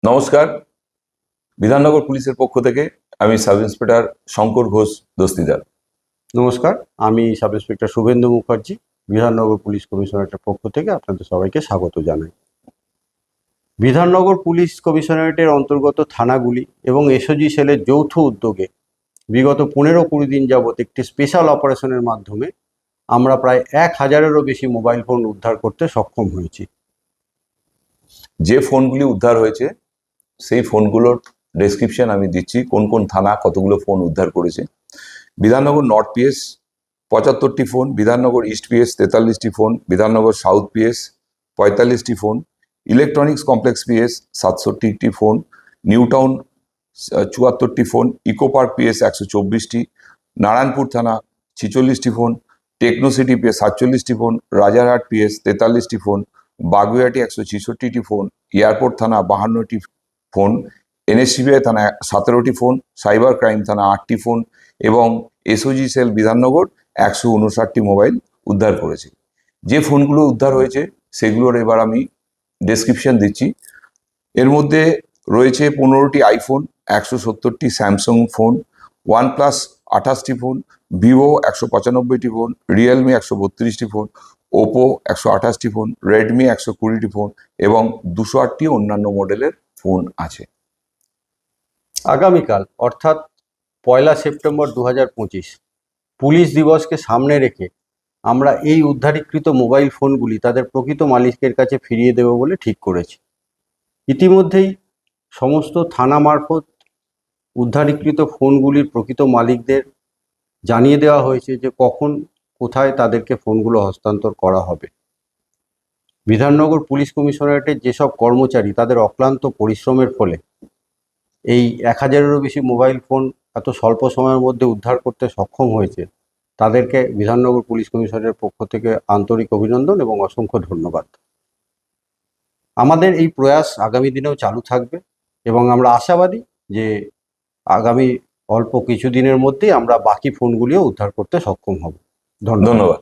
নমস্কার। বিধাননগর পুলিশের পক্ষ থেকে আমি সাব ইন্সপেক্টর শঙ্কর ঘোষ দস্তিদার। নমস্কার, আমি sub inspector Shubhendu Mukherjee, Bidhannagar police কমিশনারেটের পক্ষ থেকে আপনাদের সবাইকে স্বাগত জানাই। বিধাননগর পুলিশ কমিশনারেটের অন্তর্গত থানাগুলি এবং এসওজি সেলের যৌথ উদ্যোগে বিগত 15-20 দিন যাবৎ একটি স্পেশাল অপারেশনের মাধ্যমে আমরা প্রায় 1000-এরও বেশি মোবাইল ফোন উদ্ধার করতে সক্ষম হয়েছি। যে ফোনগুলি উদ্ধার হয়েছে সেই ফোনগুলোর ডেসক্রিপশন আমি দিচ্ছি, কোন কোন থানা কতগুলো ফোন উদ্ধার করেছে। বিধাননগর নর্থ পিএস 75টি ফোন, বিধাননগর ইস্ট পিএস 43টি ফোন, বিধাননগর সাউথ পিএস 45টি ফোন, ইলেকট্রনিক্স কমপ্লেক্স পিএস 67টি ফোন, নিউ টাউন 74টি ফোন, ইকো পার্ক পিএস 124টি, নারায়ণপুর থানা 46টি ফোন, টেকনো সিটি পিএস 47টি ফোন, রাজারহাট পিএস 43টি ফোন, বাগুইহাটি 166টি ফোন, এয়ারপোর্ট থানা 52টি ফোন, এনএসসিবিআই থানা 17টি ফোন, সাইবার ক্রাইম থানা 8টি ফোন এবং এসওজি সেল বিধাননগর 159টি মোবাইল উদ্ধার করেছে। যে ফোনগুলো উদ্ধার হয়েছে সেগুলোর এবার আমি ডেসক্রিপশন দিচ্ছি। এর মধ্যে রয়েছে 15টি আইফোন, 170টি স্যামসাং ফোন, ওয়ানপ্লাস 28টি ফোন, ভিভো 195টি ফোন, রিয়েলমি 132টি ফোন, ওপো 128টি ফোন, রেডমি 120টি ফোন এবং 208টি অন্যান্য মডেলের ফোন আছে। আগামীকাল অর্থাৎ 1 সেপ্টেম্বর 2025 পুলিশ দিবসকে সামনে রেখে আমরা এই উদ্ধারীকৃত মোবাইল ফোনগুলি তাদের প্রকৃত মালিকের কাছে ফিরিয়ে দেব বলে ঠিক করেছি। ইতিমধ্যেই সমস্ত থানা মারফত উদ্ধারীকৃত ফোনগুলির প্রকৃত মালিকদের জানিয়ে দেওয়া হয়েছে যে কখন কোথায় তাদেরকে ফোনগুলো হস্তান্তর করা হবে। বিধাননগর পুলিশ কমিশনারেটের যেসব কর্মচারী তাদের অক্লান্ত পরিশ্রমের ফলে এই 1000-এরও বেশি মোবাইল ফোন এত স্বল্প সময়ের মধ্যে উদ্ধার করতে সক্ষম হয়েছে, তাদেরকে বিধাননগর পুলিশ কমিশনারের পক্ষ থেকে আন্তরিক অভিনন্দন এবং অসংখ্য ধন্যবাদ। আমাদের এই প্রয়াস আগামী দিনেও চালু থাকবে এবং আমরা আশাবাদী যে আগামী অল্প কিছু দিনের মধ্যেই আমরা বাকি ফোনগুলিও উদ্ধার করতে সক্ষম হব। ধন্যবাদ।